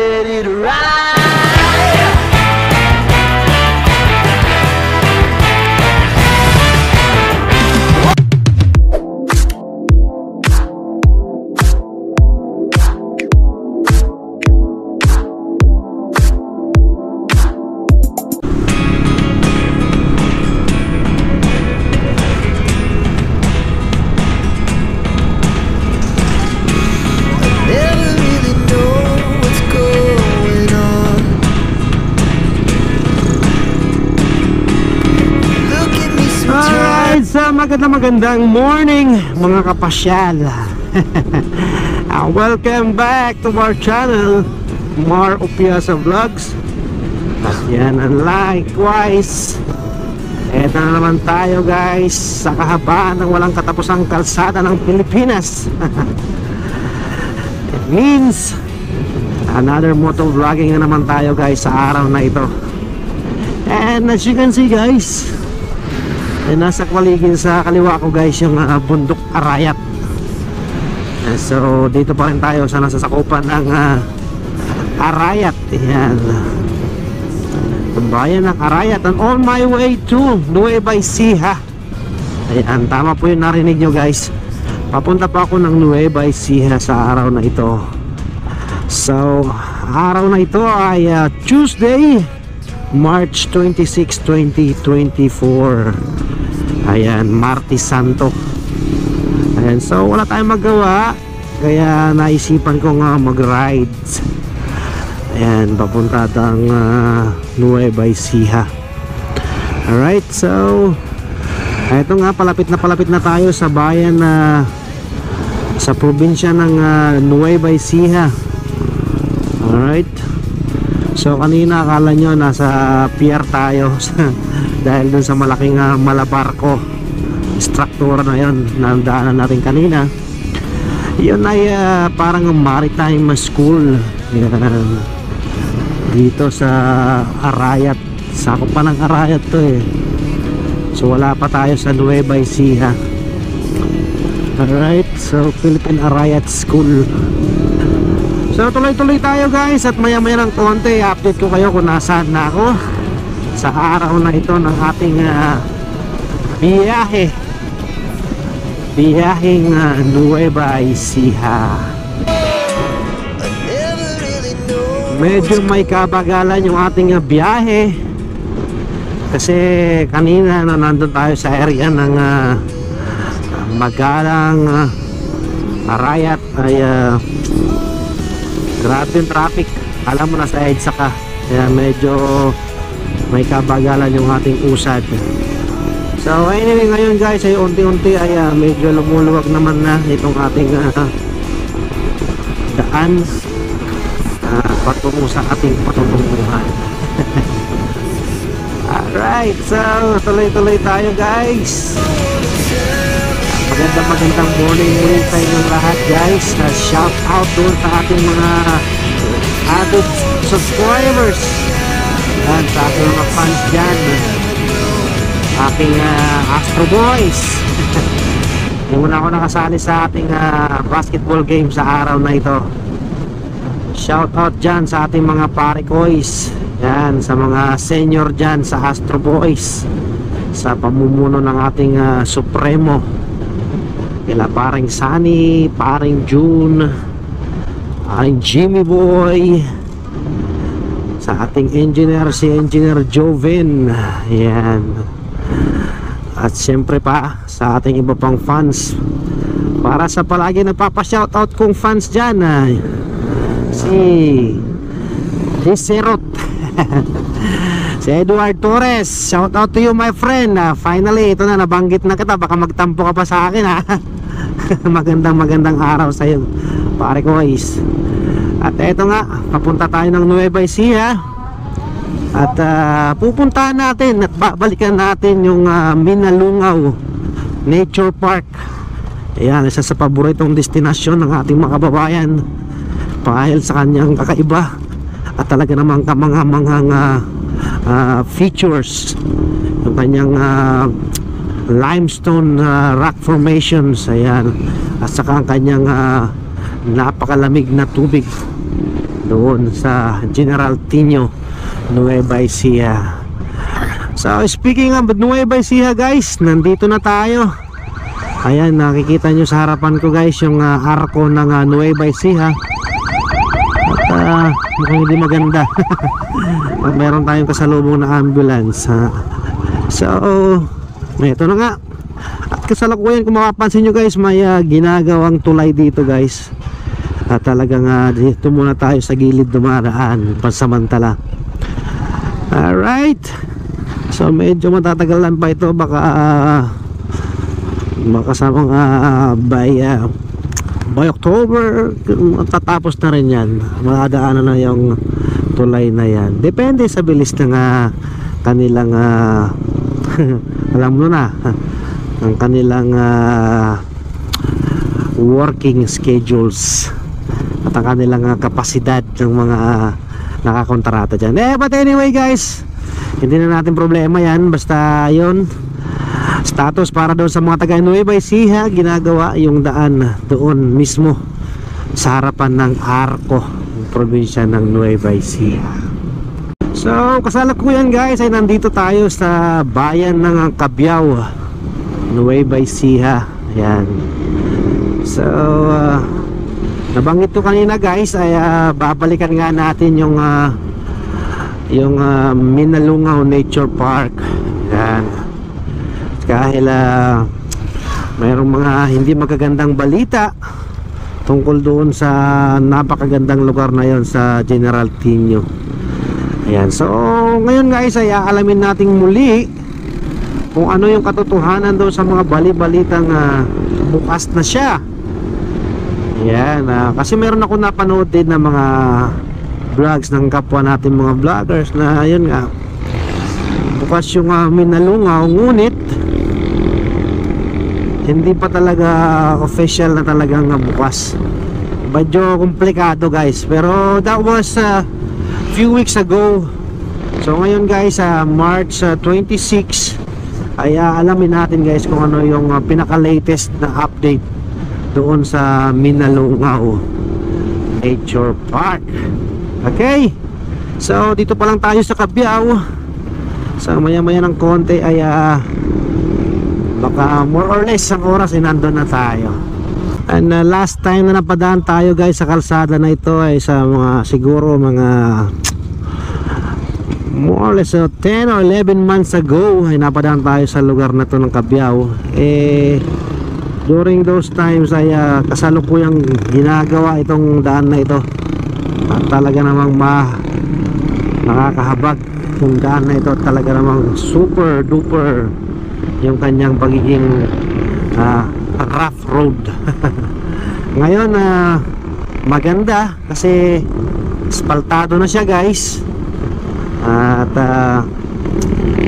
ready to ride. Magandang morning mga kapasyal. Welcome back to our channel, Mar Opiasa Vlogs. Yan, and likewise, eto na naman tayo guys sa kahabaan ng walang katapusang kalsada ng Pilipinas. It means another moto vlogging na naman tayo guys sa araw na ito. And as you can see guys, nasa paligid sa kaliwa ko guys yung bundok Arayat. So dito pa rin tayo sa nasasakupan ng Arayat. Yan, bayan ng Arayat, and on my way to Nueva Ecija. Ayan, tama po yung narinig nyo guys. Papunta pa ako ng Nueva Ecija sa araw na ito. So araw na ito ay Tuesday, March 26, 2024. Ayan, Martes Santo. Ayan, so wala tayong magawa, kaya naisipan ko nga mag-rides. Ayan, papunta ng Nueva Ecija. Alright, so eto nga, palapit na tayo sa bayan na sa probinsya ng Nueva Ecija. Alright, so kanina akala nyo nasa pier tayo dahil dun sa malaking malabarko struktura na yun na daanan natin kanina. Yun ay parang maritime school. Yan, dito sa Arayat. Sakop pa ng Arayat to eh. So wala pa tayo sa Nueva Ecija. Alright, so Philippine Arayat School. So tuloy-tuloy tayo guys, at maya-maya ng konti update ko kayo kung nasaan na ako sa araw na ito ng ating biyaheng Nueva Ecija. Medyo may kabagalan yung ating biyahe kasi kanina na nandun tayo sa area ng Magalang Arayat ay grabe yung traffic. Alam mo na sa EDSA ka, kaya medyo may kabagalan yung ating usad. So anyway, ngayon guys ay unti-unti ay medyo lumuluwag naman na itong ating daan patungo sa ating patutunguhan. Alright, so tuloy-tuloy tayo guys. Magandang morning ulit sa inyong lahat guys. Shout out doon sa ating mga avid subscribers at sa ating mga fans dyan, aking Astro Boys. Hindi muna ako nakasali sa ating basketball game sa araw na ito. Shout out dyan sa ating mga parikoys, yan, sa mga senior dyan sa Astro Boys, sa pamumuno ng ating Supremo, kila paring Sunny, paring June, paring Jimmy Boy, sa ating engineer, si Engineer Joven, yan, at siyempre pa sa ating iba pang fans, para sa palagi nagpapa-shoutout kong fans dyan, si Serot, si Edward Torres, shoutout to you my friend. Finally, ito na, nabanggit na kita, baka magtampo ka pa sa akin ha. magandang araw sa iyo pare ko guys. At eto nga, papunta tayo ng Nueva Ecija at pupuntahan natin at babalikan natin yung Minalungaw Nature Park. Ayan, isa sa paboritong destinasyon ng ating mga kababayan dahil sa kanyang kakaiba at talaga namang mga features, yung kanyang limestone rock formations. Ayan, at saka ang kanyang napakalamig na tubig doon sa General Tino, Nueva Ecija. So speaking of Nueva Ecija guys, nandito na tayo. Ayan, nakikita nyo sa harapan ko guys yung arko ng Nueva Ecija. At mukhang hindi maganda. Meron tayong kasalubong na ambulance. So ito na nga. At kasalukuyan, kung mapapansin nyo guys, may ginagawang tulay dito guys. At talagang dito muna tayo sa gilid dumaraan pansamantala. Alright, so medyo matatagalan pa ito. Baka sa mga by October tatapos na rin yan. Madadaanan na yung tulay na yan. Depende sa bilis ng kanilang alam mo na, ang kanilang working schedules at ang kanilang kapasidad ng mga nakakontrata dyan. But anyway guys, hindi na natin problema yan. Basta yun, status para doon sa mga taga Nueva Ecija, ginagawa yung daan doon mismo sa harapan ng arko, probinsya ng Nueva Ecija. So kasalukuyan guys ay nandito tayo sa bayan ng Cabiao, Nueva Ecija. Ayan. So nabanggit ko kanina guys ay babalikan nga natin yung Minalungaw Nature Park. Ayan. Dahil mayroong mga hindi magagandang balita tungkol doon sa napakagandang lugar na yon sa General Tino. Ayan. So ngayon guys ay alamin nating muli kung ano yung katotohanan doon sa mga bali-balitang bukas na siya. Ayan. Kasi meron ako napanood din ng mga vlogs ng kapwa natin mga vloggers na yun nga, bukas yung Minalungaw, ngunit hindi pa talaga official na talagang bukas. Medyo komplikado guys, pero that was few weeks ago. So ngayon guys, March 26 ay alamin natin guys kung ano yung pinaka-latest na update doon sa Minalungaw Nature Park. Okay, so dito pa lang tayo sa Cabiao. So maya maya ng konti ay baka more or less ang oras ay nandun na tayo. And last time na napadaan tayo guys sa kalsada na ito ay sa mga siguro mga more or less 10 or 11 months ago ay napadaan tayo sa lugar na to ng Cabiao. During those times ay kasalukuyang ginagawa itong daan na ito. At talaga namang nakakahabag yung daan na ito. Talaga namang super duper yung kanyang pagiging rough road. Ngayon maganda kasi asfaltado na siya guys. At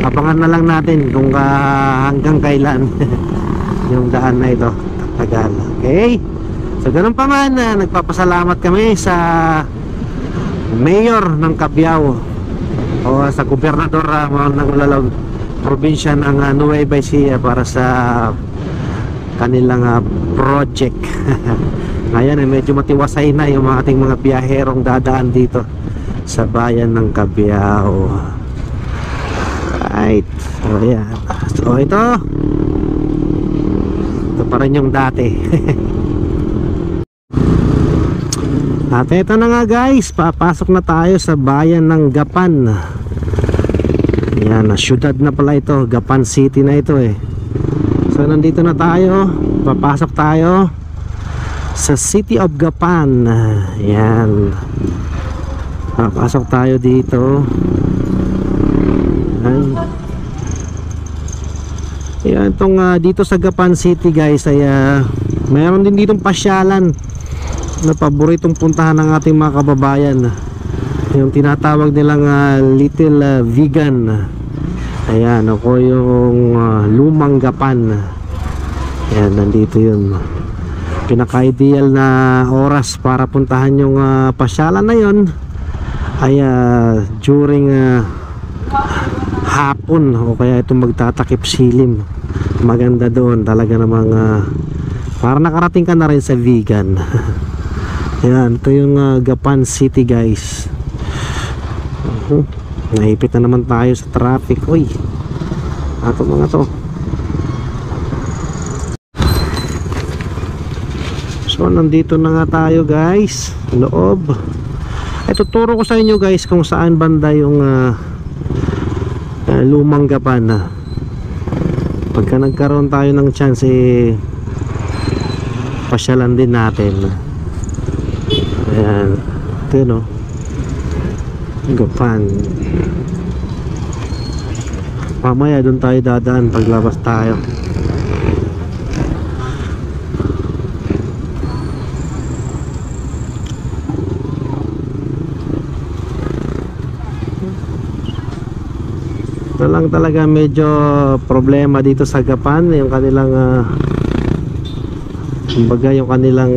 abangan na lang natin kung hanggang kailan yung daan na ito tagal. Okay, so ganun pa man, nagpapasalamat kami sa mayor ng Cabiao o sa gobernador ng probinsya ng Nueva Ecija para sa kanilang project. Ngayon medyo matiwasay na yung ating mga biyaherong dadaan dito sa bayan ng Cabiao. Right, so yan. So ito pa rin yung dati. At ito na nga guys, papasok na tayo sa bayan ng Gapan. Yan, syudad na pala ito, Gapan City na ito So nandito na tayo, papasok tayo sa City of Gapan. Yan, papasok tayo dito. Yan, itong dito sa Gapan City guys ay mayroon din ditong pasyalan na paboritong puntahan ng ating mga kababayan, yung tinatawag nilang Little Vegan. Ayan, ako yung Lumang Gapan. Ayan, nandito yun. Pinaka-ideal na oras para puntahan yung pasyalan na yun ay during hapon o kaya itong magtatakip silim. Maganda doon talaga namang para nakarating ka na rin sa vegan. Ayan, ito yung Gapan City guys. Naipit na naman tayo sa traffic. Uy, ato mga to. So nandito na nga tayo guys, loob. Ay, tuturo ko sa inyo guys kung saan banda yung lumang Gapan. Pagka nagkaroon tayo ng chance, pasyalan din natin. Ayan, ito yun o, Gapan. Mamaya doon tayo dadaan paglabas tayo. Ito lang talaga medyo problema dito sa Gapan, yung kanilang kumbaga yung kanilang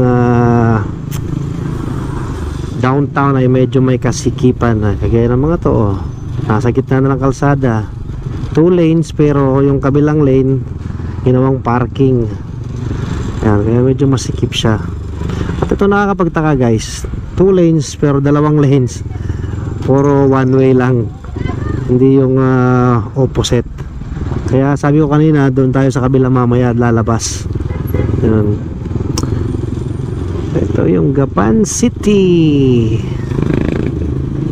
downtown ay medyo may kasikipan. Kagaya ng mga to nasa gitna na ng kalsada, 2 lanes, pero yung kabilang lane ginawang parking. Yan, kaya medyo masikip siya. At ito nakakapagtaka guys, 2 lanes pero 2 lanes, puro one way lang, hindi yung opposite. Kaya sabi ko kanina, doon tayo sa kabila mamaya lalabas. Yan. Ito yung Gapan City,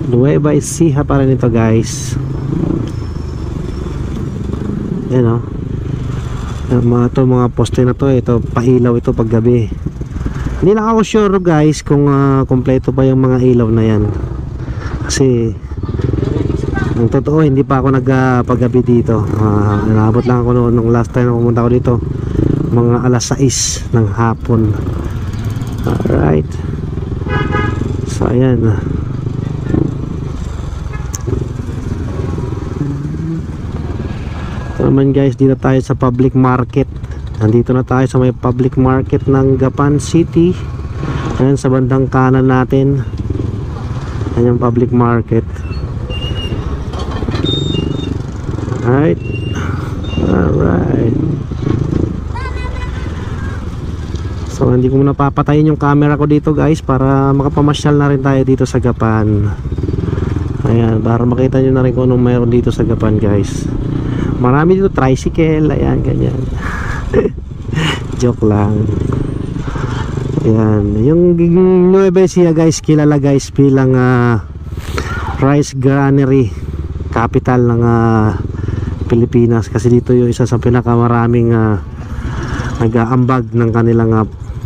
Nueva Ecija pa rin ito guys. Yan o, mga poste na to, ito pailaw ito pag gabi. Hindi lang ako sure guys kung kompleto pa yung mga ilaw na yan, kasi ang totoo hindi pa ako nagpagabi dito. Naabot lang ako noon nung last time na pumunta ako dito, mga alas 6 ng hapon. Alright, so ayan. Ito naman guys, dito tayo sa public market. Nandito na tayo sa may public market ng Gapan City. Ayan sa bandang kanan natin, ayan yung public market. Alright, alright. So hindi ko muna papatayin yung camera ko dito guys, para makapamasyal na rin tayo dito sa Gapan. Ayan, para makita nyo na rin kung anong mayroon dito sa Gapan guys. Marami dito tricycle, ayan, ganyan. Joke lang. Ayan, yung Nueva Ecija guys, kilala guys bilang rice granary capital ng Pilipinas, kasi dito yung isa sa pinakamaraming nag-aambag ng kanilang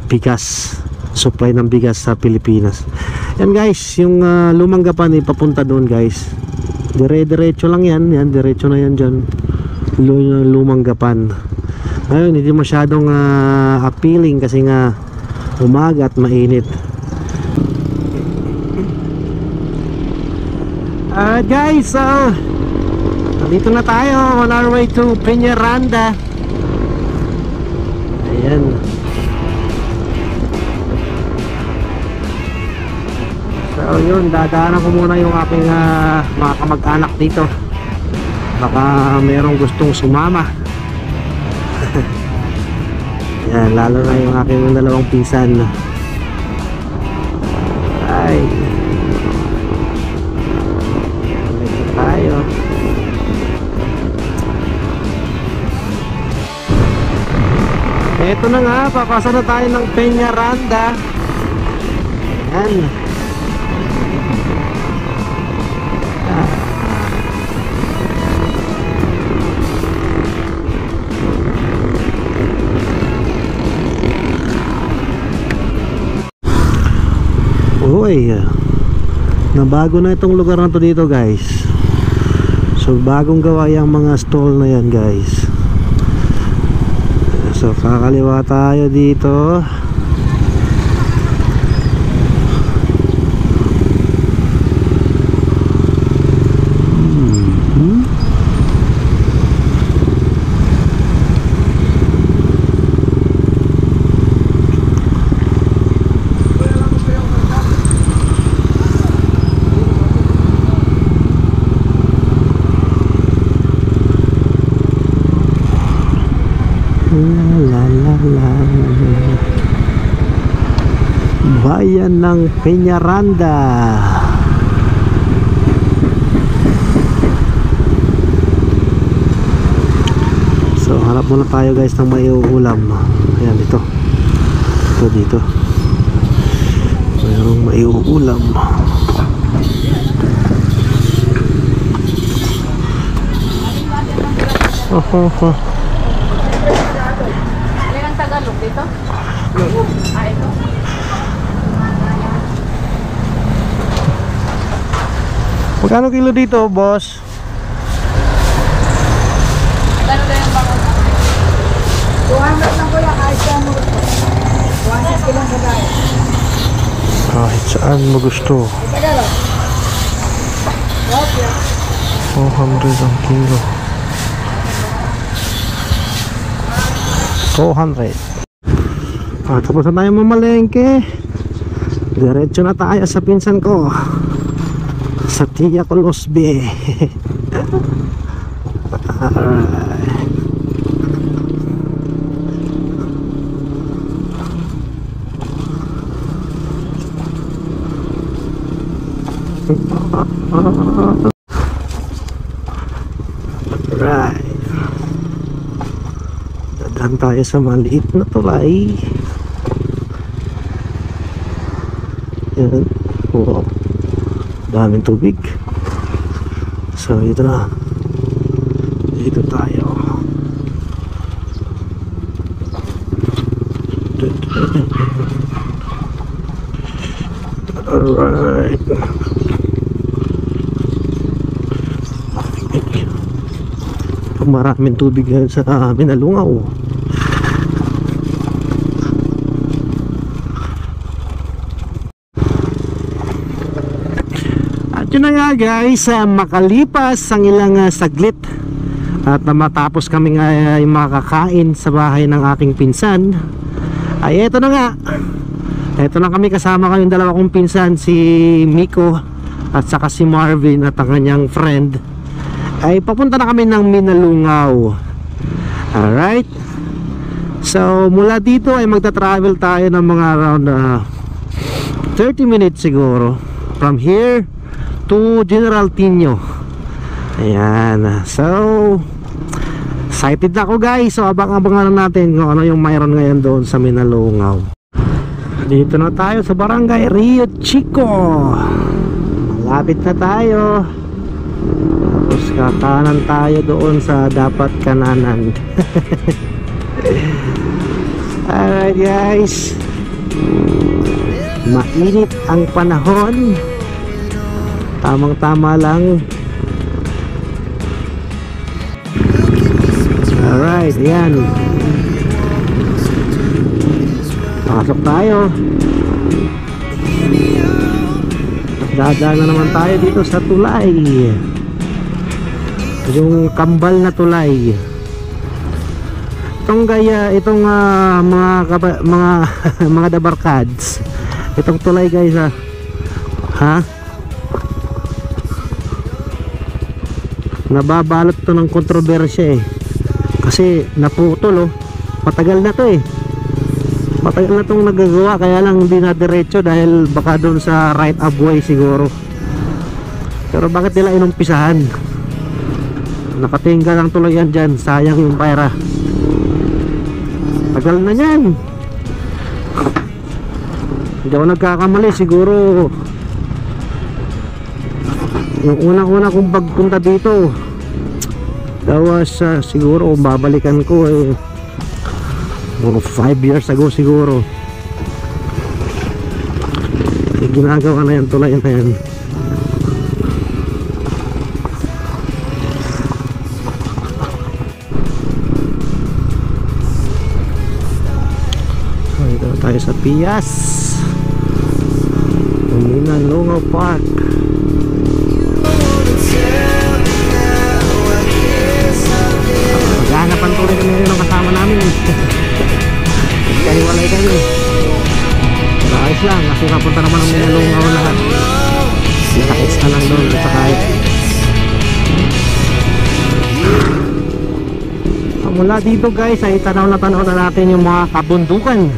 bigas, supply ng bigas sa Pilipinas. Yan guys, yung lumang Gapan papunta doon guys, dire-diretso lang yan, diretso na yan dyan, lumang Gapan. Ngayon hindi masyadong appealing kasi nga umaga at mainit. Guys, so nandito na tayo on our way to Peñaranda. Ayan. So yun, dadaanan ko muna yung aking mga kamag-anak dito. Baka merong gustong sumama. Yan, lalo na yung aking 2 pinsan. Ay, dito tayo. Eto na nga, papasa na tayo ng Peñaranda. Ayan. Uy, nabago na itong lugar na to dito guys. So bagong gawa yung mga stall na yan guys. So kakaliwa tayo dito. La la la la. bayan ng Peñaranda. So hanap muna tayo guys ng may ulam. Ayan, ito dito mayroong may ulam. Ilang Tagalog dito? Ito. Magkano kilo dito, boss? Magkano daw yung bangon? 200 lang kuya, kahit saan mo. 160 lang sa tayo. Kahit saan mo gusto. Tagalog. Okay. 400 ang kilo. 200. Tapos na tayo mamalengke. Diretso na tayo sa pinsan ko, sa Tia Colosbe. Alright. Right. Dadaan tayo sa maliit na tulay. Yan. Wow. Daming tubig. So ito na. Dito tayo. Alright. Maraming tubig sa Minalungaw. At yun na nga guys, makalipas ang ilang saglit at matapos kami nga makakain sa bahay ng aking pinsan, ay eto na nga, eto na kami, kasama kayong dalawa kong pinsan, si Miko at saka si Marvin at ang kanyang friend. Ay papunta na kami ng Minalungaw. Alright. So mula dito ay magta-travel tayo ng mga around 30 minutes siguro from here to General Tino. Ayan. So excited na ako guys. So abang-abangan na natin kung ano yung mayroon ngayon doon sa Minalungaw. Dito na tayo sa Barangay Rio Chico. Malapit na tayo. Tapos kakanan tayo doon sa dapat kananan. Alright guys, mainit ang panahon. Tamang tama lang. Alright, yan. Pasok tayo. Dadaan na naman tayo dito sa tulay, yung kambal na tulay. Itong gaya, itong mga dabarkads, itong tulay guys, ha? Nababalot to ng kontrobersya kasi naputol matagal na to matagal na tong nagagawa, kaya lang hindi na diretso dahil baka doon sa right of way siguro. Pero bakit nila inumpisahan? Nakatinggal ang tuloy yan dyan, sayang yung pera. Tagal na yan. Hindi ako nagkakamali, siguro yung unang-una kong pagpunta dito, that was siguro kung babalikan ko mga 5 years ago siguro. Ginagawa na yan tulay na yan. Tayo sa Pias, Minalungaw Park. Maghahanapan tuloy kami rin ng kasama namin. Kaliwalay kami. Pero ayos lang kasi kapunta naman ng Minalungaw lahat. Nakits na lang doon sa kahit. Mula dito guys ay tanaw na natin yung mga kabundukan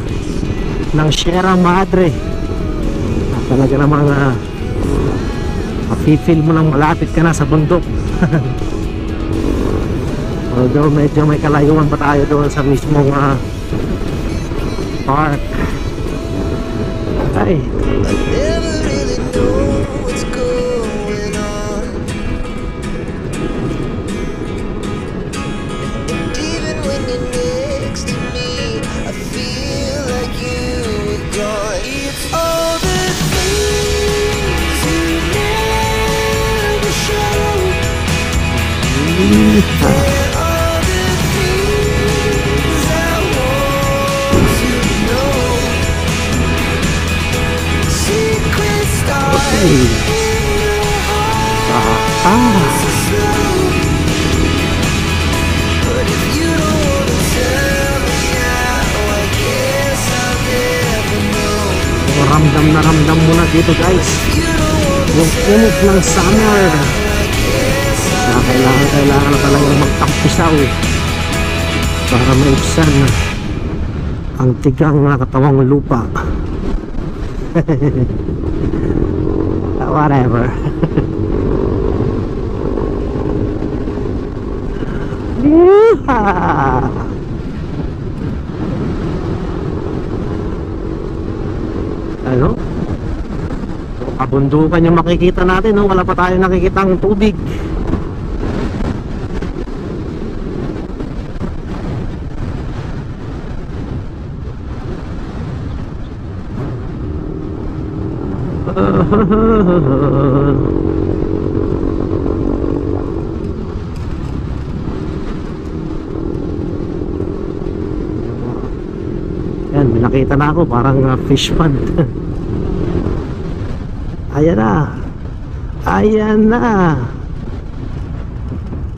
ng Sierra Madre. Talaga namang mapifeel mo lang malapit ka na sa bundok. Although medyo may kalayuan pa tayo doon sa mismong park. Ay, Never really know what's going on. And even when you're next to me, I feel like you were gone. It's all the things you never show. They're all the things I want to know. Secret stars okay. in your heart so slow. But if you don't wanna tell me now, I guess I'll never know. Ramdam na ramdam mo na dito guys You don't wanna yung init ng summer. Kaya kailangan na talagang magtampisaw para maibsan ang tigang na katawang lupa. Whatever. Yeehaw! Ano? Kabundukan yung makikita natin, no? Wala pa tayo nakikitang tubig. Yan, may nakita na ako, parang fish pond. Ayan na. Ayan na.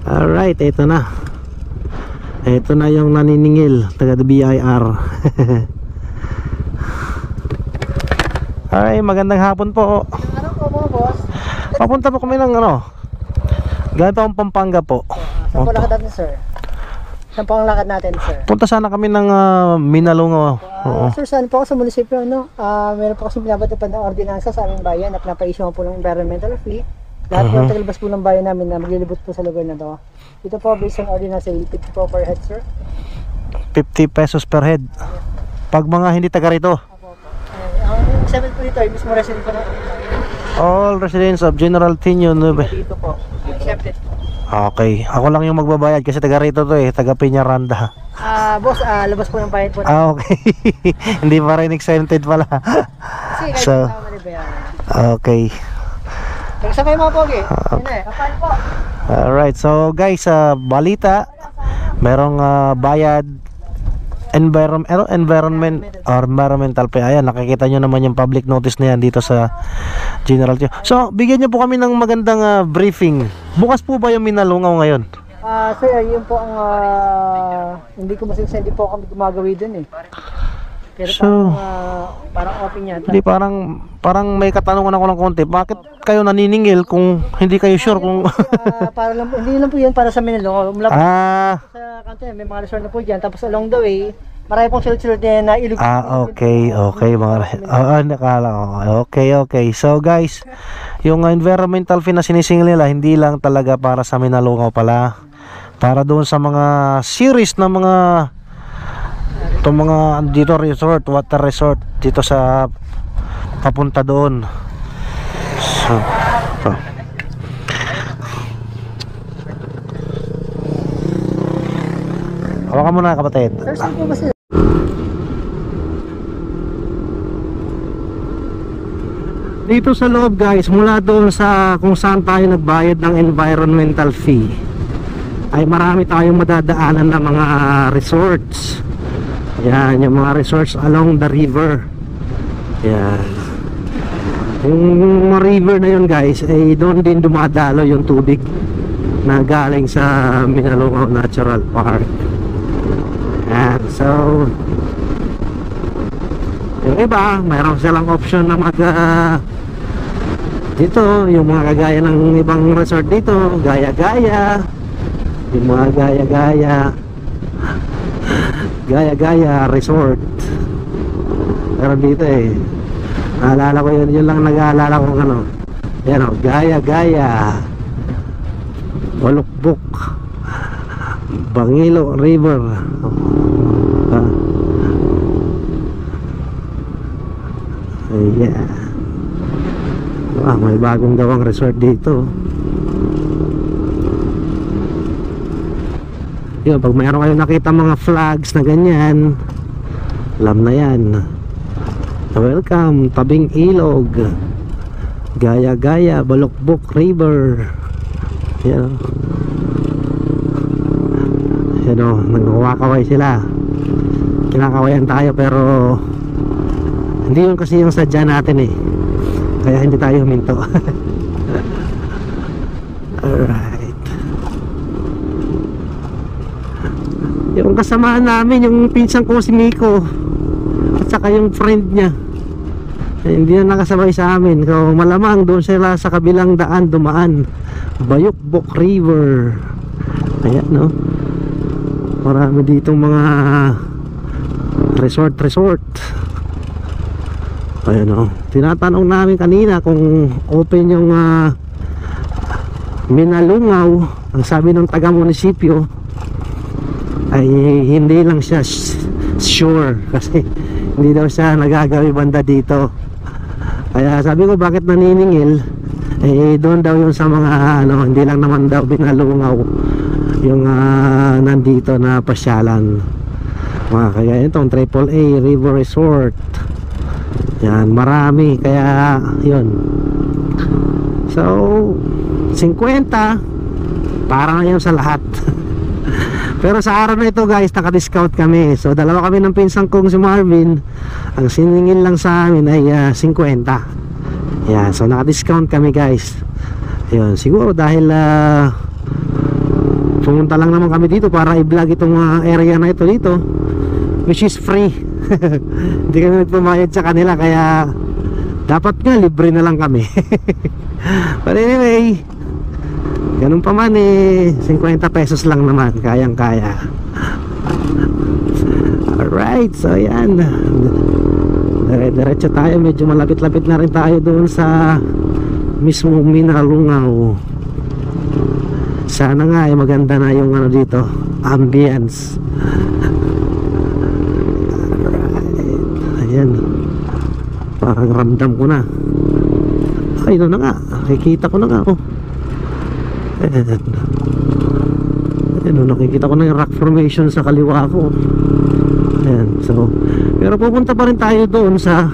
Alright, ito na. Ito na yung naniningil, taga BIR. Ay, magandang hapon po. Ano po mga boss? Papunta po kami ng ano, galing pa akong Pampanga po. Saan po lakad natin, sir? Saan po ang lakad natin, sir? Punta sana kami ng Minalungaw. Oo. Sir, saan po ako sa munisipyo, no? Meron po kasi pinapatupad ng ordinansa sa aming bayan na pinapaisyo po ng environmental fee. Lahat po ng tagalbas po ng bayan namin na maglilibot po sa lugar na to. Ito po, based on ordinance, 50 po per head, sir. 50 pesos per head. Pag mga hindi taga rito. Ang example po dito ay mismo resident po ng All residents of General Tinio Nube. dito po. Accepted po. Okay, ako lang yung magbabayad kasi taga rito to eh, taga Peñaranda. Boss, labas po ng bayad po. Okay. Hindi pa rin exempted pala. Kasi kahit So, tama na bayaran. okay. Nagsa kayo mga pogi. Yun eh, kapal po. Alright, so guys, balita, merong bayad environmental pay. Ayan, nakikita nyo naman yung public notice na yan dito sa General Tio. So, bigyan nyo po kami ng magandang briefing. Bukas po ba yung Minalungaw ngayon? Sir, yun po ang hindi ko masinsa, hindi po kami gumagawi dun eh. Pero So, parang open yata. hindi, parang may katanungan ako ng konti. Bakit kayo naniningil kung hindi kayo sure kung Para lang, hindi lang po yan para sa Minalungaw. Mula po sa kanto yan, may mga resort na po dyan. Tapos along the way, marami pong sulod-sulod na ilog. okay mga nakala ko. Okay. So guys, yung environmental fee na sinisingil nila, hindi lang talaga para sa Minalungaw pala. Para doon sa mga series na mga dito resort, water resort dito sa papunta doon. So, hawakan mo na kapatid. Sir, saan po ba sila? Dito sa loob guys, mula doon sa kung saan tayo nagbayad ng environmental fee, ay marami tayong madadaanan na mga resorts. Yan, yung mga resorts along the river. Yan. Yung river na yun guys, ay doon din dumadalo yung tubig na galing sa Minalungaw Natural Park. Yan, so yung iba, mayroon silang option na dito, yung mga kagaya ng ibang resort dito, gaya-gaya, yung mga gaya-gaya resort. Pero dito Naalala ko yun lang nag-aalala ko ano. Yan o, Gaya-Gaya, Balukbok, Bangilo River. Ayan. May bagong gawang resort dito. Yun, pag mayroon kayo nakita mga flags na ganyan, alam na yan. Welcome, Tabing Ilog, Gaya-Gaya, Balukbok River. Yan. Yan o, nagkawakaway sila. Kinakawayan tayo pero hindi yun kasi yung sadya natin eh. Kaya hindi tayo huminto. Alright. Yung kasamahan namin, yung pinsan ko si Miko, at saka yung friend niya, eh, hindi na nakasabay sa amin. So malamang doon sila sa kabilang daan dumaan. Balukbok River. Ayan no. Marami ditong mga resort. Ayan o. Tinatanong namin kanina kung open yung Minalungaw. Ang sabi ng taga-munisipyo ay hindi lang siya sure kasi hindi daw siya nagagawi banda dito. Kaya sabi ko bakit naniningil, eh doon daw yung sa mga ano, hindi lang naman daw Minalungaw yung nandito na pasyalan. Kaya itong AAA River Resort, yan, marami. Kaya yun, so 50 para na yun sa lahat. Pero sa araw na ito guys, naka-discount kami. So dalawa kami ng pinsan kong si Marvin. Ang siningil lang sa amin ay 50. Yan, so naka-discount kami guys. Yun, siguro dahil pumunta lang naman kami dito para i-vlog itong area na ito dito, which is free. Hindi kami nagpamayad sa kanila, kaya dapat nga libre na lang kami. But anyway, ganun pa man eh, 50 pesos lang naman, kayang kaya. Alright, so yan, diretso tayo. Medyo malapit-lapit na rin tayo doon sa mismo Minalungaw. Sana nga maganda na yung ano dito, ambience. Ayan, parang ramdam ko na. Ay, ito na nga, nakikita ko na nga. Ayan, nakikita ko na yung rock formation sa kaliwa ko. Ayan, so pero pupunta pa rin tayo doon sa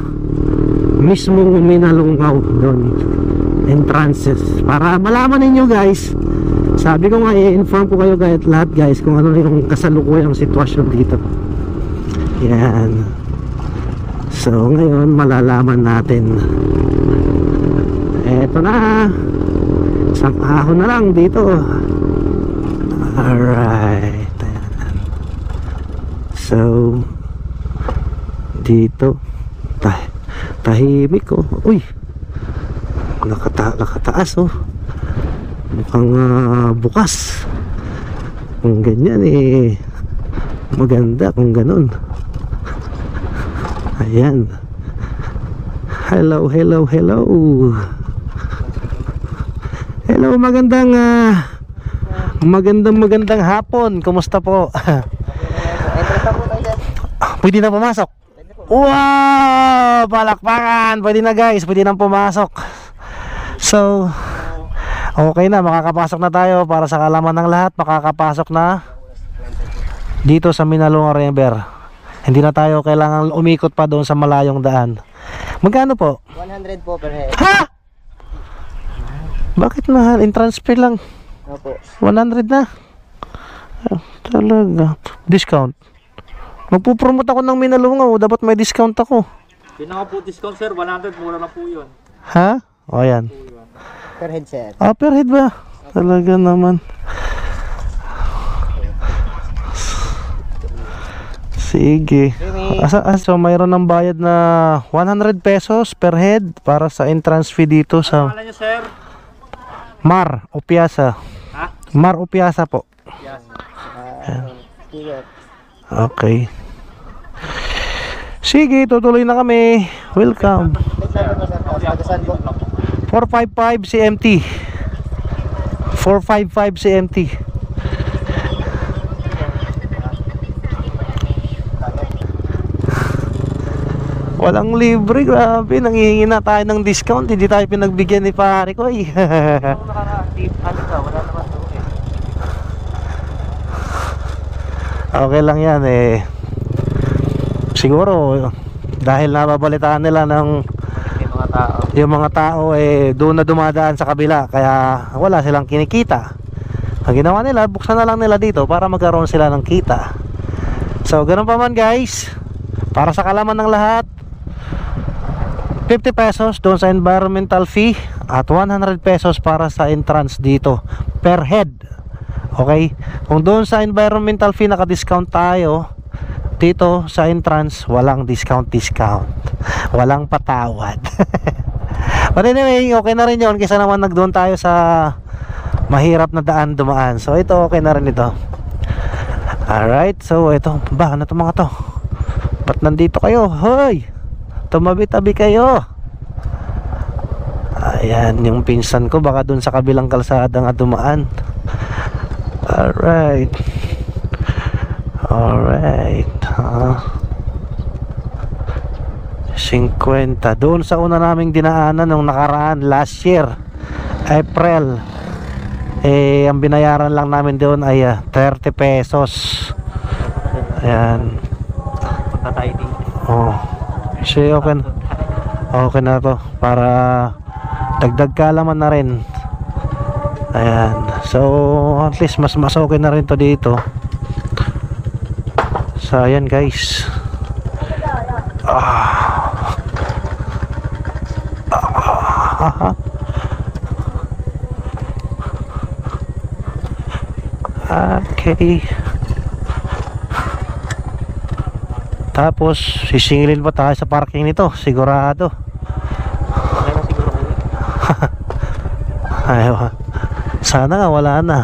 mismong Minalungaw, doon entrances, para malaman ninyo guys. Sabi ko nga, i-inform ko kayo guys, lahat guys, kung ano yung kasalukuyang sitwasyon dito. Yan. So ngayon malalaman natin. Eto na, isang ahon na lang dito. Alright. So dito tahimik oh. Uy, nakataas oh. Mukhang bukas. Kung ganyan eh, maganda kung ganun. Ayan. Hello. Hello, magandang hapon. Kumusta po? Pwede na pumasok? Wow! Palakpakan! Pwede na guys, pwede na pumasok. So okay na, makakapasok na tayo. Para sa kalaman ng lahat, makakapasok na dito sa Minalungaw River. Hindi na tayo kailangan umikot pa doon sa malayong daan. Magkano po? 100 po per head. Ha? Bakit mahal? Entrance fee lang. Opo. 100 na? Talaga. Discount. Magpupromote ako ng Minalungaw, dapat may discount ako. Pinaka po discount sir, 100, mura na po yun. Ha? O yan. Per head sir. Per head ba? Talaga naman. Sige. So mayroon ng bayad na 100 pesos per head para sa entrance fee dito sa Ano niyo sir? Mar o Piazza. Ha? Mar o Piazza po. Yes. Okay. Sige, tutuloy na kami. Welcome. Saan po sir? Taga-saan po? 455 CMT. 455 CMT. Walang libre, grabe. Nanghihingi na tayo ng discount. Hindi tayo pinagbigyan ni pare ko eh. Okay lang yan eh. Siguro dahil nababalitaan nila ng yung mga tao eh doon na dumadaan sa kabila, kaya wala silang kinikita. Ang ginawa nila, buksan na lang nila dito para magkaroon sila ng kita. So ganun pa man guys, para sa kalaman ng lahat, 50 pesos doon sa environmental fee at 100 pesos para sa entrance dito per head. Okay, kung doon sa environmental fee naka-discount tayo, dito sa entrance walang discount, walang patawad. But anyway, okay na rin yun kaysa naman nagdoon tayo sa mahirap na daan dumaan. So ito okay na rin ito. Alright, so ito ba, ano to mga to? Ba't nandito kayo? Hoy, tumabi-tabi kayo. Ayan yung pinsan ko, baka doon sa kabilang kalsada nga dumaan. Alright. Alright. 50 doon sa una naming dinaanan nung nakaraan last year April, eh ang binayaran lang namin doon ay 30 pesos. Ayan. Oh, kasi okay na to para dagdag kaalaman na rin. Ayan, so at least mas okay na rin to dito. So ayan guys. Okay. Tapos sisingilin pa tayo sa parking nito, sigurado. Ayaw. Sana nga wala na.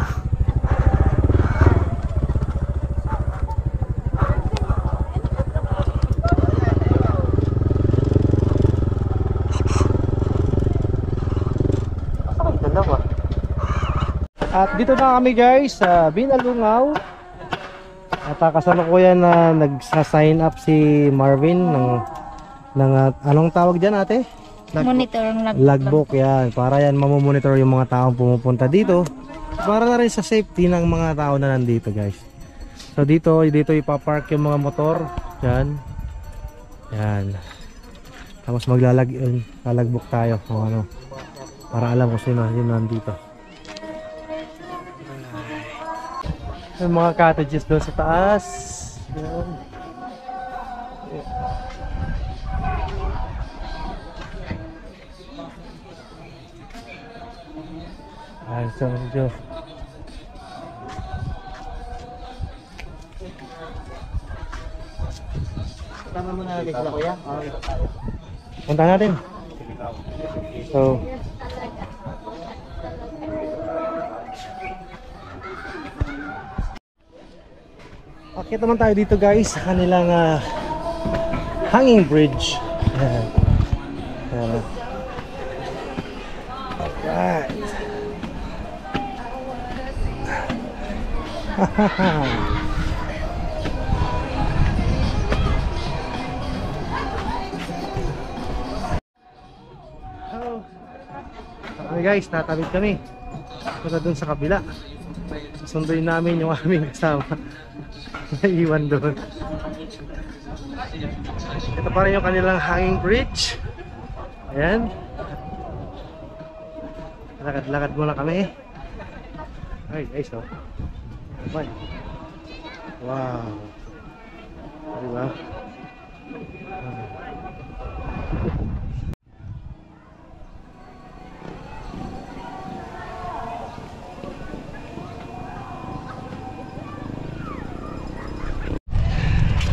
At dito na kami guys sa Binalungaw. At kasalukuyan na nagsa-sign up si Marvin ng anong tawag diyan ate? Monitor ang Logbook yan. Para yan mamomonitor yung mga taong pumupunta dito. Para na rin sa safety ng mga tao na nandito guys. So dito ipapark yung mga motor. Yan. Yan. Tapos lalagbook tayo kung ano. Para alam kung sino nandito. Yung mga cottages doon sa taas. Yan. Ay, so medyo Tama muna natin sila kuya. punta natin. So akit naman tayo dito guys sa kanilang hanging bridge. Alright. Okay guys, tatawid kami. Punta dun sa kabila. Susunduin namin yung aming kasama. Naiwan doon. Ito pa rin yung kanilang hanging bridge. Ayan. Lakad-lakad muna kami. Ay guys, oh. Wow. Diba?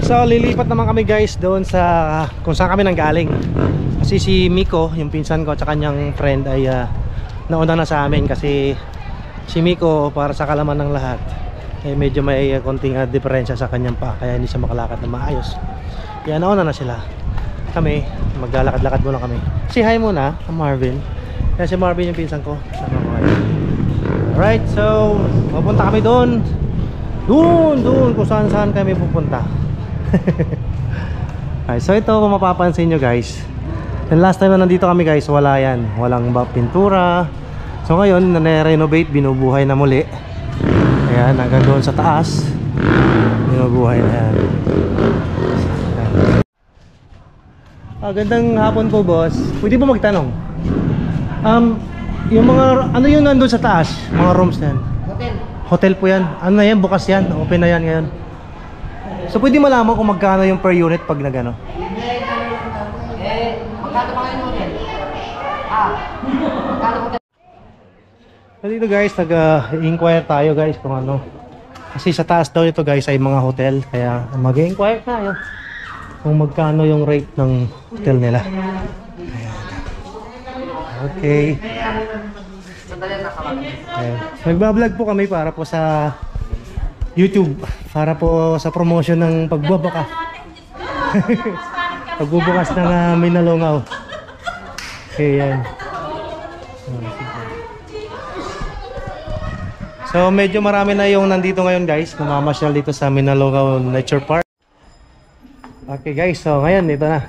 So lilipat naman kami guys doon sa kung saan kami nanggaling. Kasi si Miko, yung pinsan ko at sa kanyang friend ay nauna na sa amin. Kasi si Miko, para sa kalaman ng lahat, eh medyo may konting diferensya sa kanyang paa, kaya hindi siya makalakad na maayos. Kaya nauna na sila. kami, maglalakad-lakad muna kami. Si hi muna, Marvin. Kaya si Marvin yung pinsan ko. Sama ko kayo. Alright, so pupunta kami doon. Doon kung saan kami pupunta. Alright, so ito kung mapapansin nyo guys, yung last time na nandito kami guys, wala yan. Walang pintura. So ngayon, na-renovate, binubuhay na muli. Ayan, hanggang doon sa taas binubuhay na yan. Gandang hapon po boss. Pwede po magtanong? Yung mga, ano yung nandun sa taas? Mga rooms na yan? Hotel po yan. Ano na yan? Bukas yan? Open na yan ngayon? So pwede malaman kung magkano yung per unit pag nagano? Magkano pa ngayon hotel? Magkano hotel? So dito guys, nag-inquire tayo guys kung ano. Kasi sa taas daw ito guys ay mga hotel. Kaya mag-inquire tayo kung magkano yung rate ng hotel nila. Ayan. Okay. Ayan. Nagbablog po kami para po sa YouTube. Para po sa promotion ng pagbubukas. Pagbubukas ng Minalongaw. Okay, yan. So medyo marami na yung nandito ngayon guys. Namamasyal dito sa Minalongaw Nature Park. Okay guys, so ngayon ito na.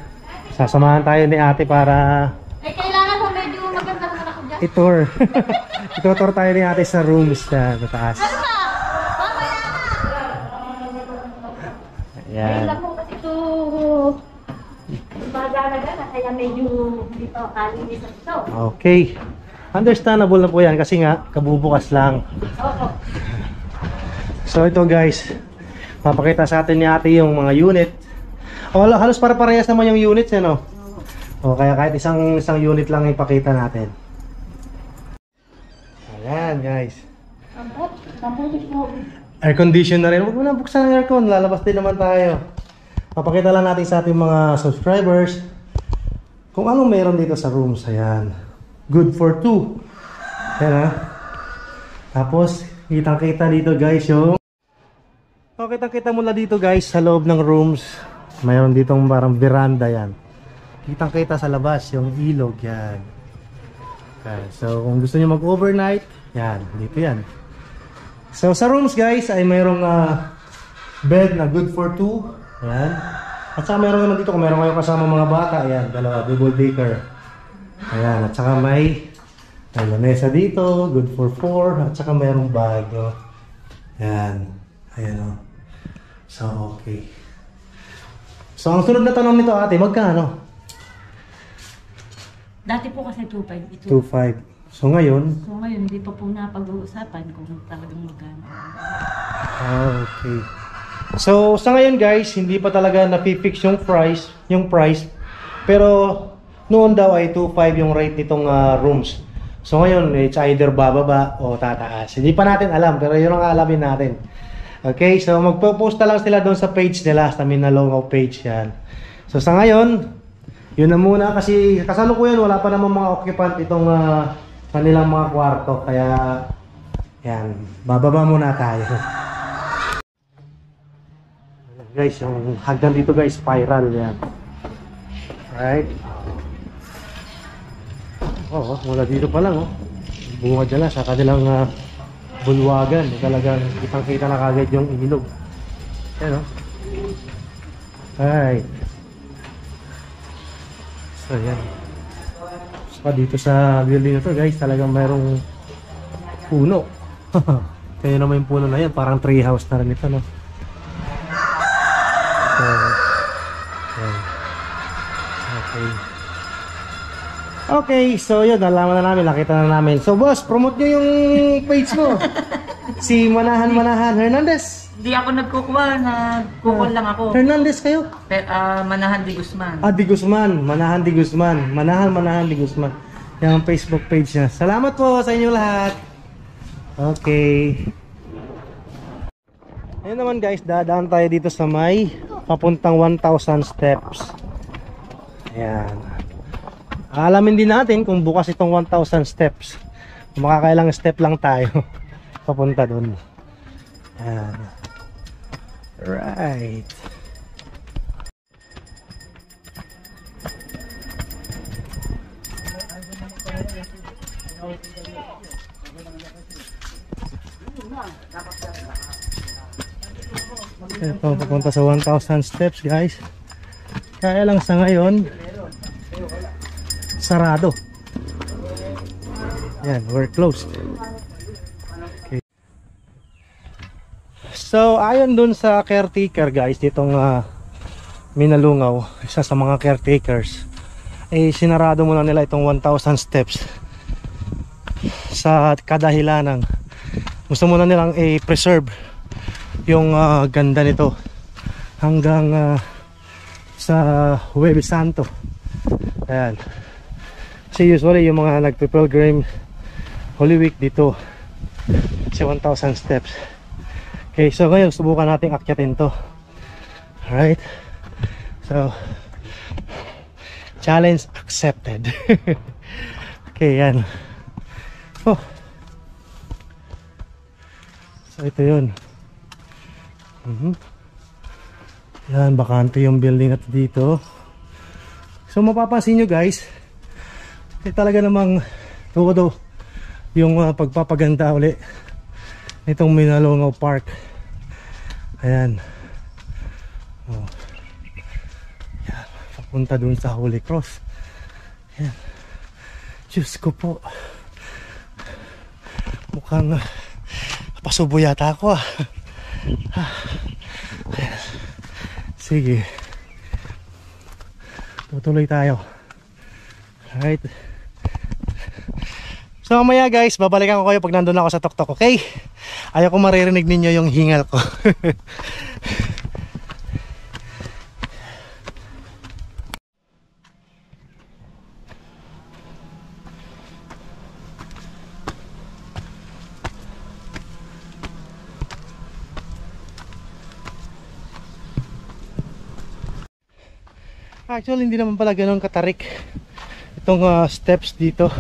Sasamahan tayo ni ate para Kailangan mo medyo maganda naman ako dyan. i-tour. I-tour tayo ni ate sa rooms na taas. Ayan. Alam mo kasi ito magana-gana kaya medyo dito kalinis ito. Okay. Understandable na po yan kasi nga kabubukas lang. So ito guys, papakita sa atin ni ate yung mga unit. Halos para-parehas naman yung units eh, no? O kaya kahit isang unit lang ipakita natin. Ayan guys. Air condition na rin. Huwag mo na buksan ang aircon, lalabas din naman tayo. Papakita lang natin sa ating mga subscribers kung anong meron dito sa rooms. Ayan. Good for 2. Ayan ha. Tapos kitang-kita dito guys yung kitang-kita mula dito guys sa loob ng rooms. Mayroon ditong parang veranda yan. Kitang-kita sa labas yung ilog yan. Okay, so kung gusto niyo mag-overnight, yan, dito yan. So sa rooms guys ay mayroong bed na good for 2. Ayan. At saka mayroon naman dito kung mayroon kayong kasama mga bata, ayan, dalawa, double decker. Ayan, at saka may lamesa dito, good for 4. At saka mayroong bag, no? Ayan. Ayan, no? So okay. So ang sunod na tanong nito ate, magkano? Dati po kasi 2.5 ito. 2.5. So ngayon? So ngayon hindi pa po napag-uusapan kung talagang magkano. Okay. So sa ngayon guys, hindi pa talaga napipix yung price. Pero noon daw ay 2.5 yung rate nitong rooms. So ngayon, it's either bababa o tataas. Hindi pa natin alam, pero yun ang alamin natin. Okay, so magpo-post na lang sila doon sa page nila, sa Minalongaw page yan. So sa ngayon, yun na muna kasi kasalukuyan wala pa namang mga occupant itong kanilang mga kwarto. Kaya, yan, bababa muna tayo. Guys, yung hagdan dito guys, spiral yan. Alright. Oo, mula dito pa lang, oh. Bunga dyan sa kanilang bulwagan. Talagang kitang-kita na kagad yung ilog. Yan, oh. Alright. So, yan. So, dito sa building na to, guys, talagang mayroong puno. Kaya naman yung puno na yan, parang tree house na rin ito, no? So, yan. Okay. Okay, so yun, nalaman na namin, nakita na namin. So boss, promote nyo yung page mo. Si Manahan Hernandez. Hindi ako nagkukuha, nagkukol lang ako. Hernandez kayo? Manahan de Guzman. Di Guzman, Manahan de Guzman. Manahan de Guzman. Yan ang Facebook page niya. Salamat po sa inyo lahat. Okay. Ayun naman guys, dadaan tayo dito sa may papuntang 1,000 steps. Ayan. Alamin din natin kung bukas itong 1,000 steps. Makakailang step lang tayo papunta dun. Ayan. Right. Ito, papunta sa 1,000 steps guys. Kaya lang sa ngayon, sarado. Yan, we're closed. Okay. So, ayon dun sa caretaker guys, ditong Minalungaw, isa sa mga caretakers, sinarado muna nila itong 1,000 steps sa kadahilanang gusto muna nilang i-preserve yung ganda nito hanggang sa Huwebes Santo. Ayan. Kasi usually yung mga nagpe-pilgrim Holy Week dito sa 1,000 steps. Okay, so ngayon subukan nating akyatin to. Alright, so challenge accepted. Okay, yan. Oh, so ito yun. Yan, bakante yung building at dito. So mapapansin nyo guys, talaga namang todo yung pagpapaganda uli itong Minalungaw Park. Ayan. Oh. Yan, papunta dun sa Holy Cross. Ayan. Diyos ko po, mukhang pasubo yata ako ah. Ayan. Sige, tutuloy tayo. Alright. So mamaya guys, babalikan ko kayo pag nandun ako sa tuktok, okay? Ayaw ko maririnig ninyo yung hingal ko. Actually, hindi naman pala ganun katarik itong steps dito.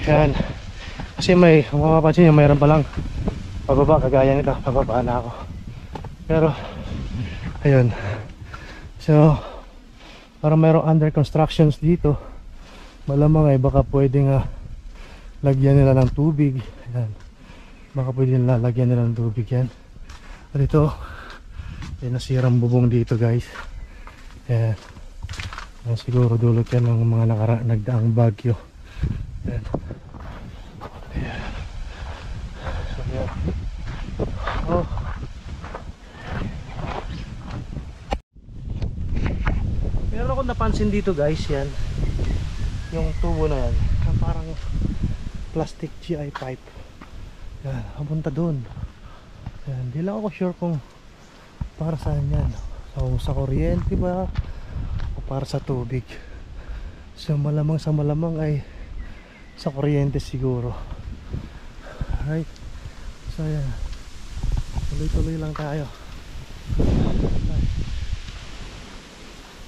Ayan. Kasi may, kung mapapansin nyo, mayroon palang pababa, kagaya nito, pababa na ako. Pero, ayun. So, parang mayroong under constructions dito. Malamang ay baka pwedeng lagyan nila ng tubig. Ayan. Baka pwedeng lalagyan nila ng tubig yan. At ito, may nasirang bubong dito guys. Ayan. Siguro dulot yan ng mga nagdaang bagyo. Ayan. Ayan. So, ayan. Oh. Meron akong napansin dito guys, yan. Yung tubo na yan. Parang plastic GI pipe. Yan, papunta dun. Yan, di lang ako sure kung para saan yan. So, sa kuryente ba? Para sa tubig. So malamang sa malamang ay sa kuryente siguro. Alright. So yan, tuloy-tuloy lang tayo.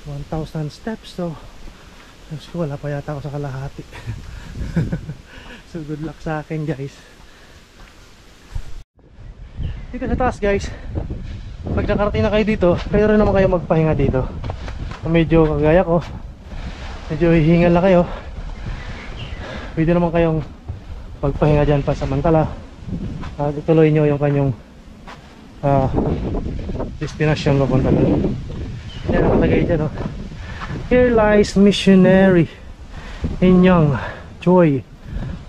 1,000 steps. So wala pa yata ako sa kalahati. So good luck sa akin guys. Dito sa taas guys, pag nakarating na kayo dito, kayo rin naman kayo magpahinga dito. Medyo kagaya ko, medyo hihingal na kayo, pwede naman kayong pagpahinga dyan pa samantala. Ituloy nyo yung kanyang destination papunta doon. Yan nakalagay dyan, oh. Here lies missionary Inyong Joy,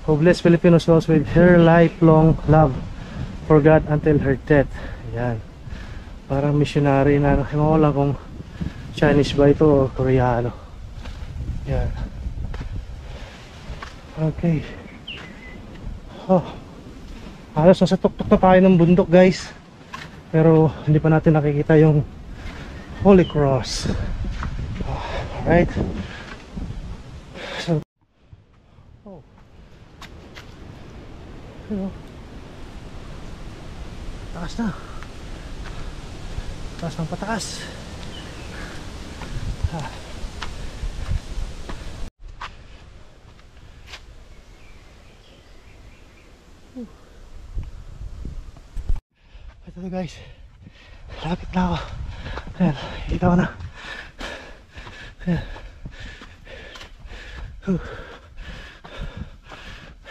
who blessed Filipino souls with her lifelong love for God until her death. Yan, parang missionary na, ewan ko lang kung Chinese ba ito o Koreano. Yan. Okay. Oh, halos nasa tuktok na tayo ng bundok guys, pero hindi pa natin nakikita yung Holy Cross. Oh, alright. So, oh, hello. Taas na. Taas ng pataas. Ito guys, lapit na ako. Ayan, kita ko na. Ayan.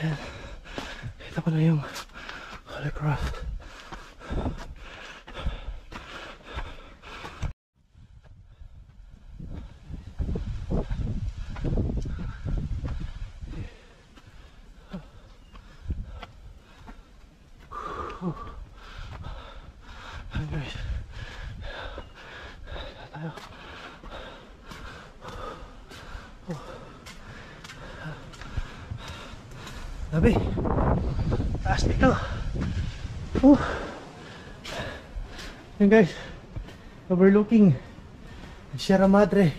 Ayan, kita ko na yung Holy Cross. Guys, tayo. Labi, taas dito. Yun guys, overlooking Sierra Madre.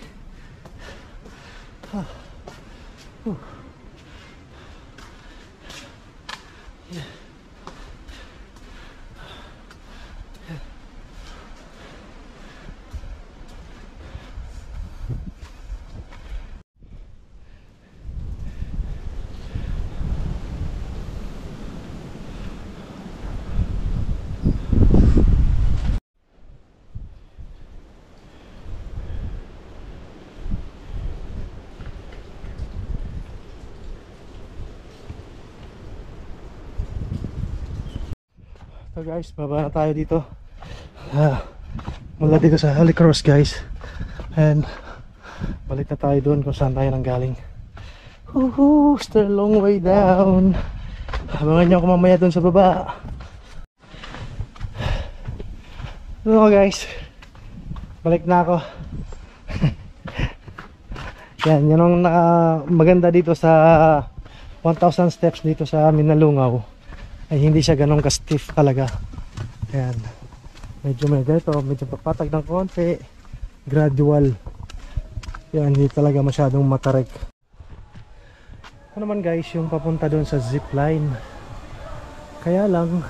So guys, baba na tayo dito mula dito sa Holy Cross guys, and balik na tayo doon kung saan tayo nanggaling. Still a long way down. Abangan nyo ako mamaya doon sa baba. Ano guys, balik na ako. Yan, yun ang maganda dito sa 1,000 steps dito sa Minalungaw, ay hindi siya ganun ka-stiff talaga. Ayan, medyo may ganito, medyo papatag ng konti, gradual. Yan, hindi talaga masyadong matarik. Ito naman guys, yung papunta doon sa zipline. Kaya lang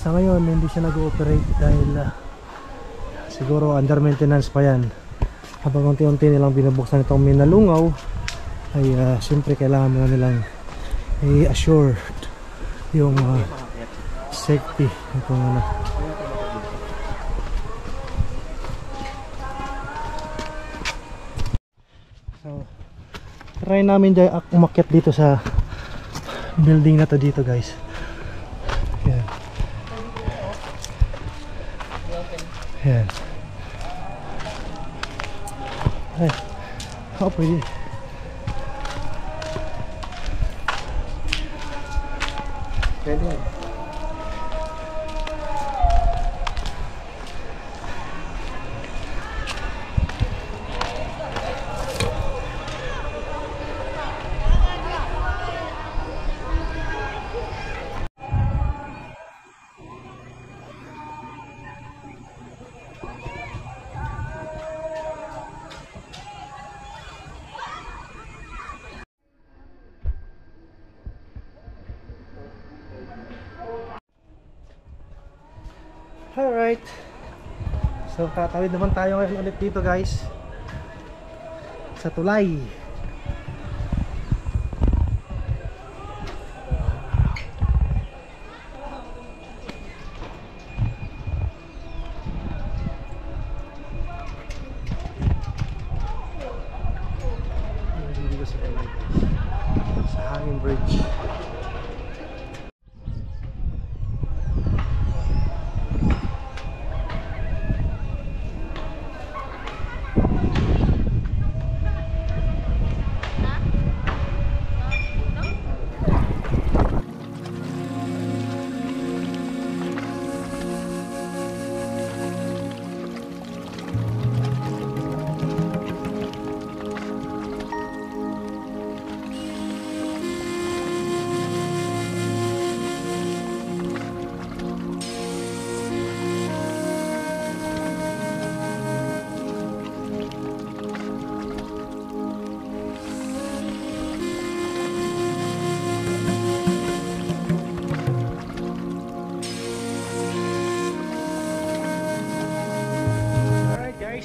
sa ngayon hindi siya nag-ooperate dahil siguro under maintenance pa yan. Habang unti-unti nilang binubuksan itong Minalungaw, ay siyempre kailangan mo nilang i-assure yung safety itong ano. So try namin dyan umakyat dito sa building na to dito guys. Yan. Yan. Ay, pwede. Pwede. Alright, so tatawid naman tayo ngayon ulit dito guys sa tulay. Dito sa tulay, sa hanging bridge.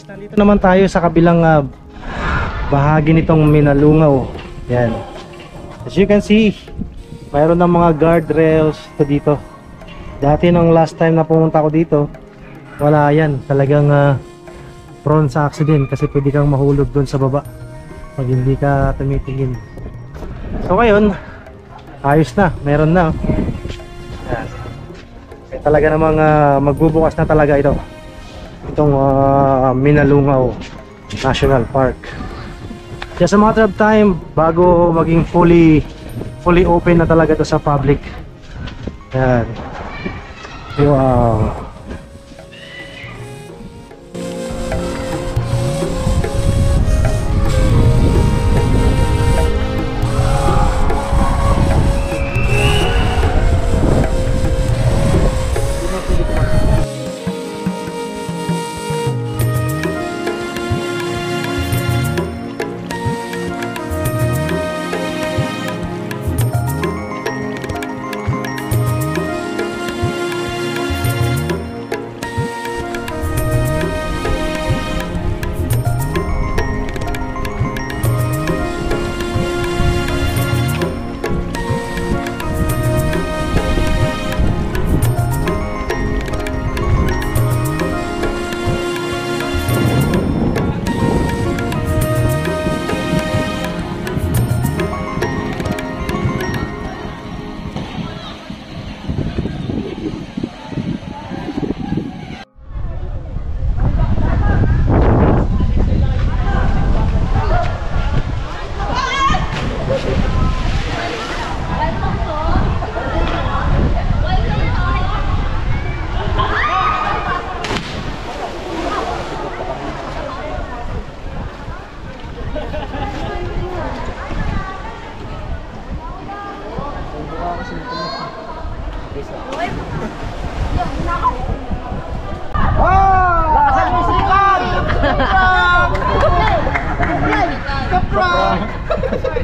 Nandito naman tayo sa kabilang bahagi nitong Minalungaw. Yan. As you can see, mayroon ng mga guardrails dito. Dati nung last time na pumunta ko dito, wala yan. Talagang prone sa accident kasi pwede kang mahulog doon sa baba pag hindi ka tumitingin. So ngayon, ayos na. Meron na. Yan. talaga namang magbubukas na talaga itong Minalungaw National Park. Just a matter of time bago maging fully open na talaga to sa public. Yan. Wow.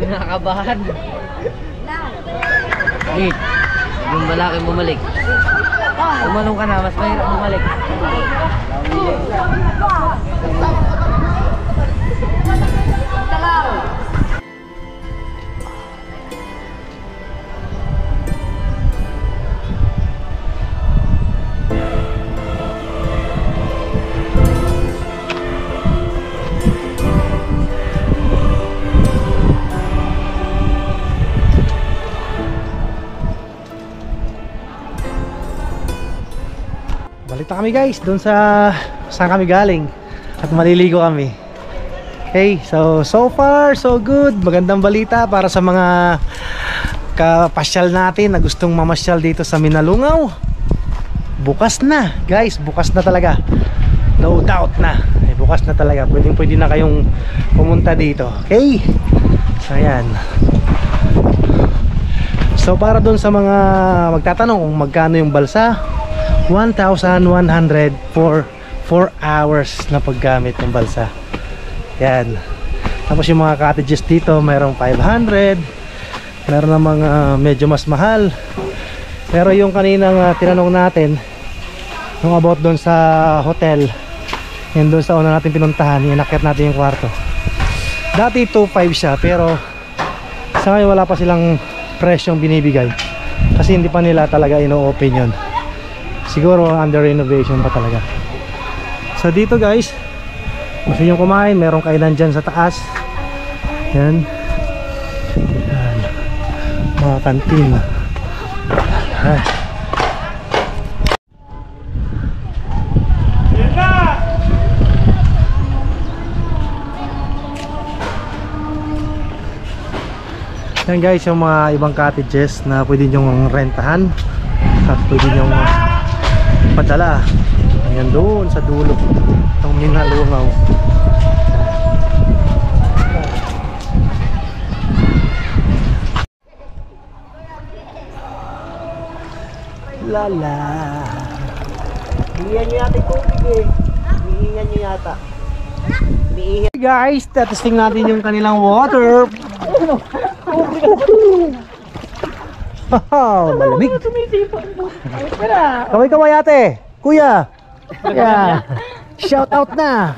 Nakakabahan. Wait, yung malaki bumalik. Umanong ka na, mas mahirap bumalik. Balita kami guys doon sa saan kami galing at maliligo kami. Okay, so far so good. Magandang balita para sa mga kapasyal natin na gustong mamasyal dito sa Minalungaw. Bukas na guys, bukas na talaga, no doubt na, bukas na talaga. Pwede na kayong pumunta dito. Okay, so ayan. So para doon sa mga magtatanong kung magkano yung balsa, 1,100 for 4 hours na paggamit ng balsa. Yan. Tapos yung mga cottages dito mayroong 500, meron na mga medyo mas mahal. Pero yung kaninang tinanong natin yung about doon sa hotel, yun doon sa una natin pinuntahan, inakyat natin yung kwarto. Dati 2,500 siya, pero sa ngayon wala pa silang presyong binibigay kasi hindi pa nila talaga ino-open yun. Siguro under renovation pa talaga. So dito guys, gusto nyo kumain, merong kainan dyan sa taas. Yan. Yan. Mga kantin. Ay. Yan guys, yung mga ibang cottages na pwede nyo rentahan at pwede nyo padala. Ayan doon sa dulo ng Minalungaw. Lala. Hihingan nyo yata yung tubig eh. Hihingan nyo yata. Hey guys, testing natin yung kanilang water. Malamig. Kaway ate. Kuya. Yeah. Shout out na.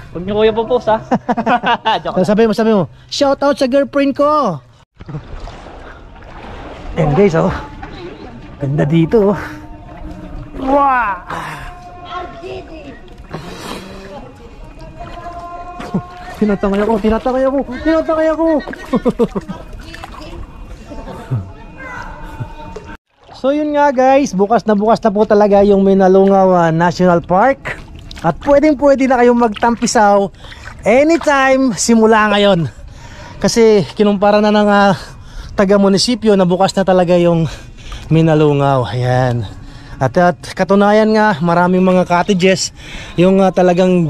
Huwag niyo kuya po-post ha. Sabi mo. Shout out sa girlfriend ko. Ayan guys, oh. Ganda dito. Wow. Tinatangay ako. So So yun nga guys, bukas na po talaga yung Minalungaw National Park. At pwede na kayong magtampisaw anytime simula ngayon. Kasi kinumpara na ng taga-munisipyo na bukas na talaga yung Minalungaw. Ayan. At katunayan nga, maraming mga cottages yung talagang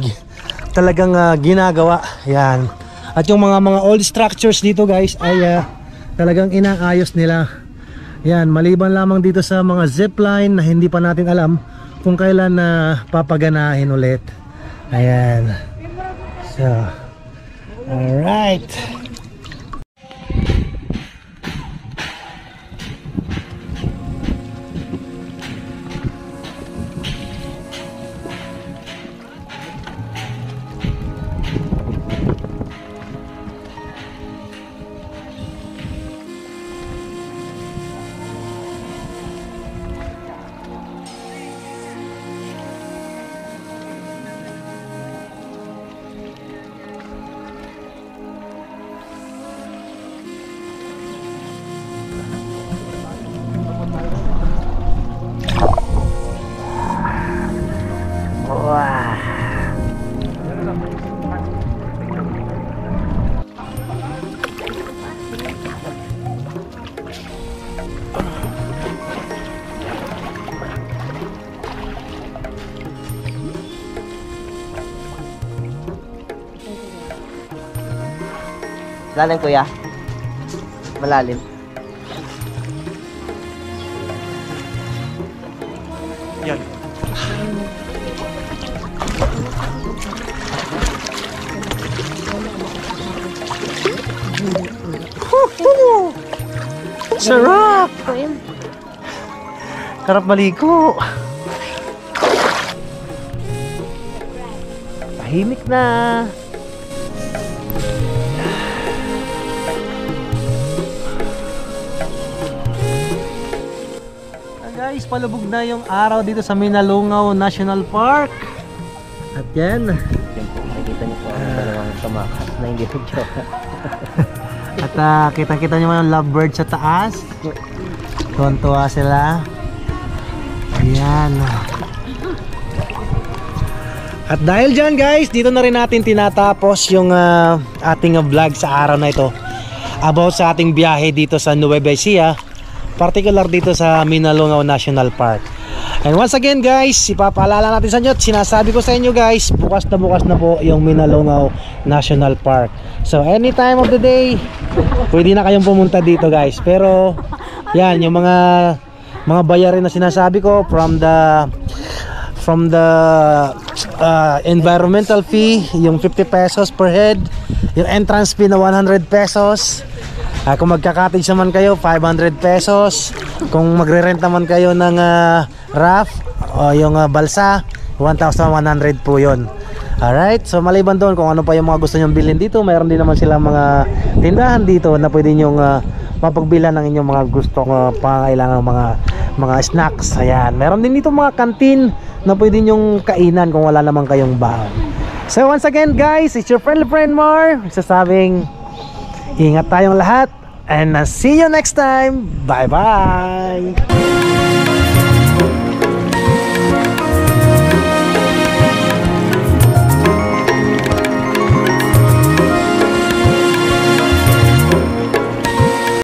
ginagawa. Ayan. At yung mga old structures dito guys ay talagang inaayos nila. Yan, maliban lamang dito sa mga zipline na hindi pa natin alam kung kailan na papaganahin ulit. Ayan. So, alright. Lalim kuya. Malalim. Yan. Sarap! Sarap maligo. Tahimik na. Guys, palubog na yung araw dito sa Minalungaw National Park. At yan. Yan po, nakikita niyo po ang dalawang tumakas na hindi po joke. At kitang-kita nyo yung lovebird sa taas. Tuwan-tuwa sila. Ayan. At dahil dyan guys, dito na rin natin tinatapos yung ating vlog sa araw na ito about sa ating biyahe dito sa Nueva Ecija, particular dito sa Minalungaw National Park. And once again guys, ipapaalala natin sa inyo, sinasabi ko sa inyo guys, bukas na po yung Minalungaw National Park. So any time of the day, pwede na kayong pumunta dito guys. Pero yan, yung mga bayarin na sinasabi ko, from the environmental fee, yung 50 pesos per head, yung entrance fee na 100 pesos. Kung magka-cottage naman kayo, 500 pesos. Kung magre-rent naman kayo ng raft o yung balsa, 1,100 po yun. Alright, so maliban doon, kung ano pa yung mga gusto nyong bilhin dito, mayroon din naman silang mga tindahan dito na pwede nyong mapagbilan ng inyong mga gustong pangailangan mga snacks. Ayan, meron din dito mga kantin na pwede nyong kainan kung wala naman kayong baon. So once again guys, it's your friendly friend Mar, sasabing ingat tayong lahat, and see you next time. Bye bye.